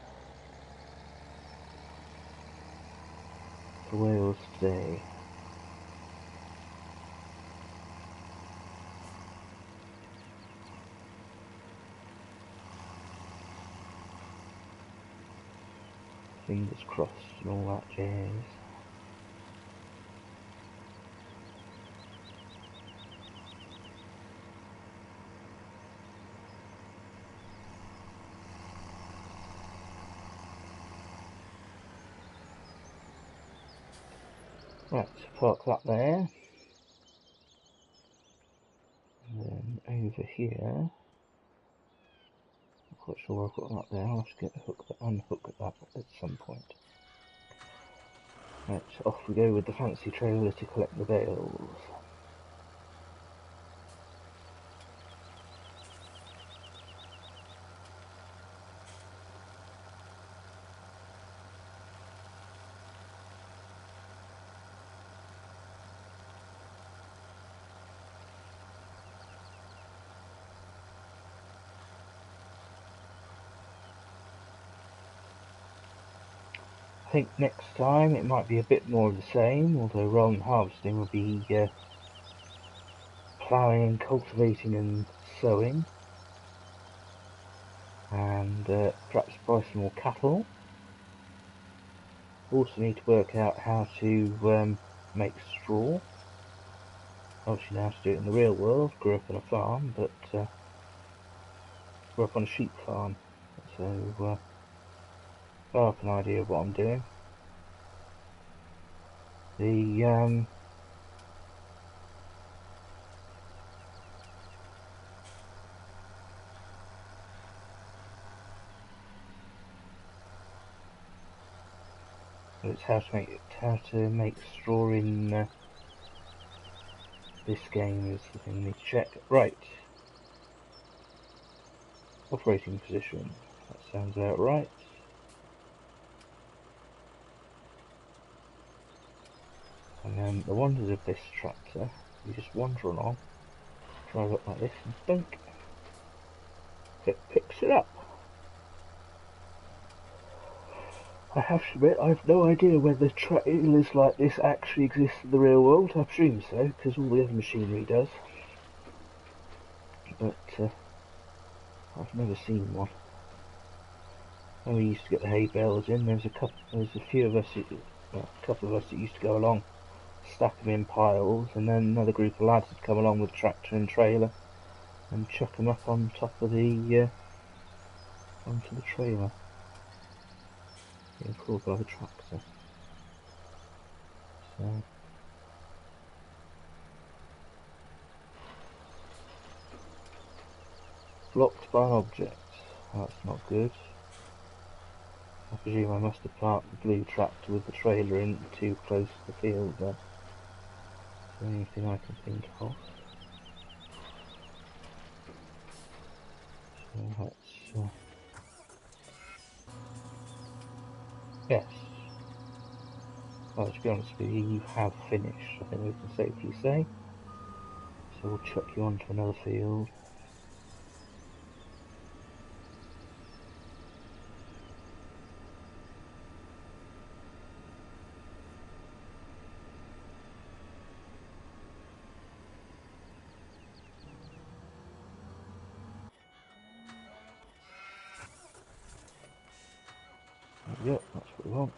for Wales today. Fingers crossed and all that jazz. Right, so park that there. And then over here, not quite sure where I've got that there. I'll have to get the hook, unhook that at some point. Right, off we go with the fancy trailer to collect the bales. I think next time it might be a bit more of the same, although rather than harvesting we'll be ploughing, cultivating and sowing, and perhaps buy some more cattle. Also need to work out how to make straw. Obviously know how to do it in the real world, grew up on a farm, but grew up on a sheep farm, so I have an idea of what I'm doing. It's how to make straw in this game is the thing we need to check. Right. Operating position. That sounds about right. And the wonders of this tractor, you just wander along, drive up like this, and dunk, it picks it up. I have to admit, I've no idea whether trailers like this actually exist in the real world. I presume so, because all the other machinery does. But I've never seen one. When we used to get the hay bales in, there was a few of us, well, a couple of us that used to go along, stack them in piles, and then another group of lads would come along with a tractor and trailer and chuck them up on top of the onto the trailer. Being pulled by the tractor. So blocked by an object. That's not good. I presume I must have parked the blue tractor with the trailer in too close to the field there. That's the only thing I can think of. So let's yes. Well, to be honest with you, you have finished, I think we can safely say. So we'll chuck you onto another field. Yep, that's what we want.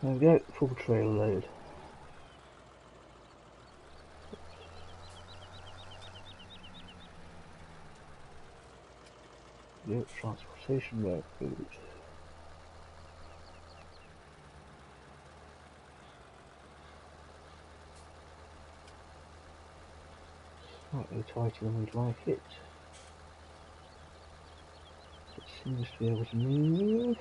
There we go, full trail load. Yep, transportation road. Slightly tighter than we'd like it. It seems to be able to move.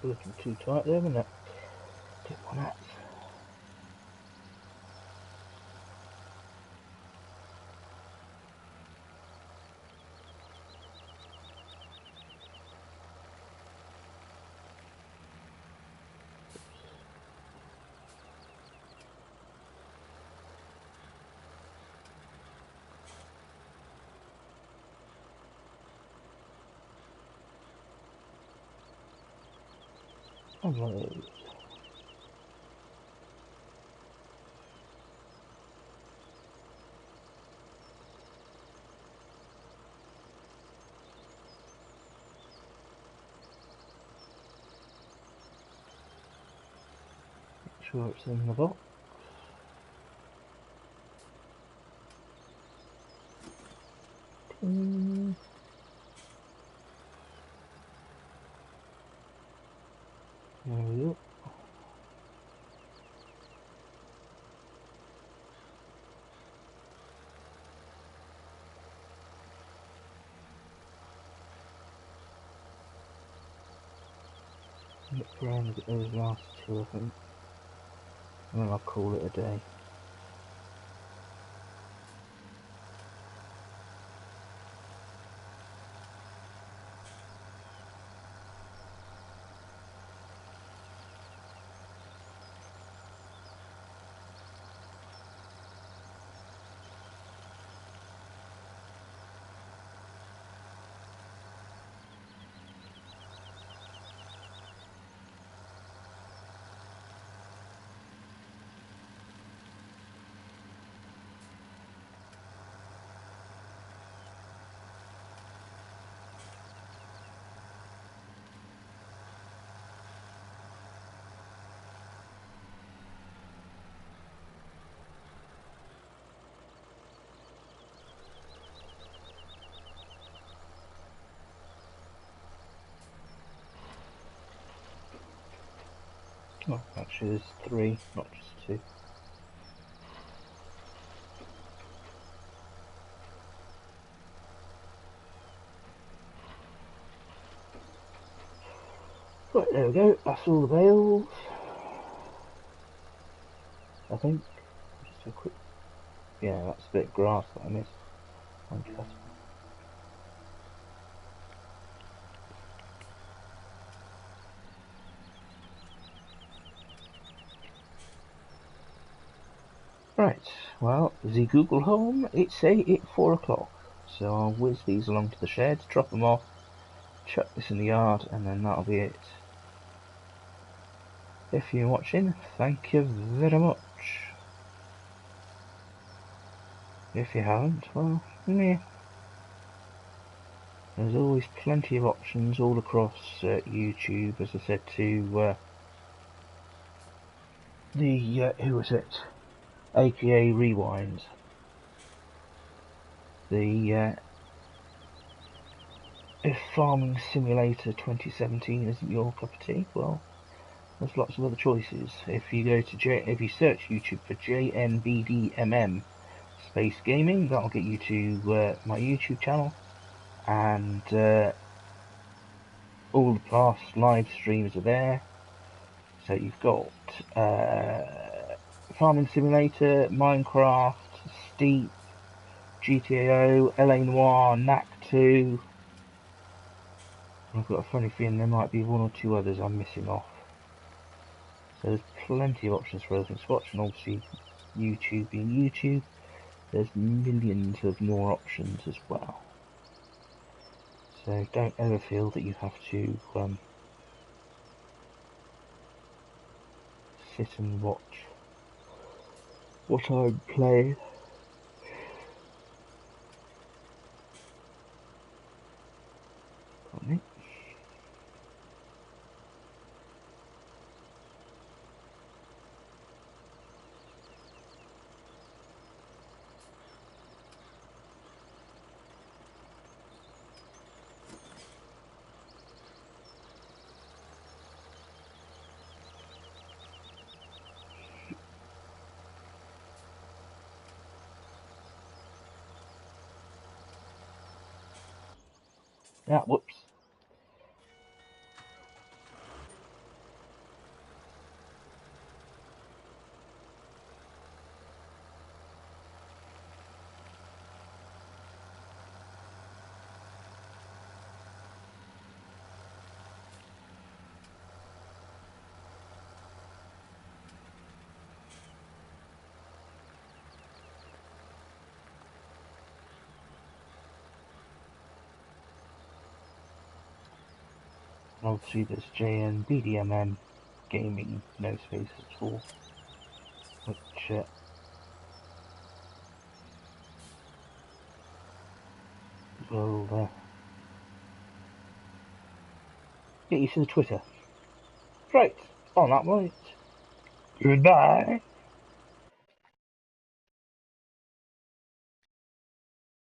Looking too tight there, isn't it? Tip on that. Unload. Make sure it's in the box. There we go. Look around and get those last two, I think. And then I'll call it a day. Oh, actually there's three, not just two. Right, there we go, that's all the bales. I think. Just a quick... Yeah, that's a bit of grass that I missed. Right, well, the Google Home, it's say it's 4 o'clock. So I'll whiz these along to the shed, drop them off, chuck this in the yard, and then that'll be it. If you're watching, thank you very much. If you haven't, well, meh. There's always plenty of options all across YouTube, as I said to who was it? APA Rewind. if Farming Simulator 2017 isn't your cup of tea, well, there's lots of other choices. If you go to if you search YouTube for JNBDMM Space Gaming, that'll get you to my YouTube channel, and all the past live streams are there. So you've got Farming Simulator, Minecraft, Steep, GTAO, LA Noire, NAC 2. I've got a funny feeling there might be one or two others I'm missing off. So there's plenty of options for other things to watch, and obviously YouTube being YouTube, there's millions of more options as well. So don't ever feel that you have to sit and watch what I'm playing. Pardon me. Ah, whoops. Obviously there's JNBDMM Gaming, no space at all, which will get you to the Twitter. Right, on that point, goodbye.